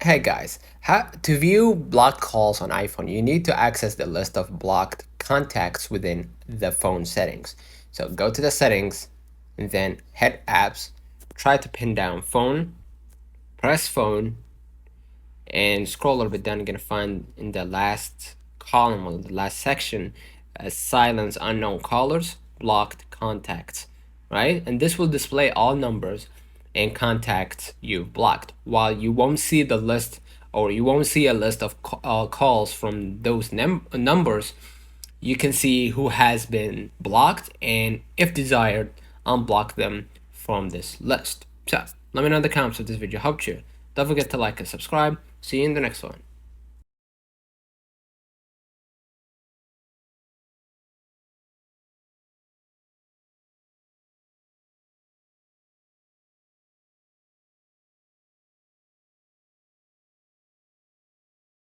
Hey guys, to view blocked calls on iPhone, you need to access the list of blocked contacts within the phone settings. So go to the settings and then head apps, try to pin down phone, press phone, and scroll a little bit down. You're gonna find in the last column or the last section, silence unknown callers, blocked contacts, right? And this will display all numbers and contacts you've blocked, while you won't see the list, or you won't see a list of calls from those numbers. You can see who has been blocked, and if desired, unblock them from this list. So let me know in the comments if this video helped you. Don't forget to like and subscribe. See you in the next one.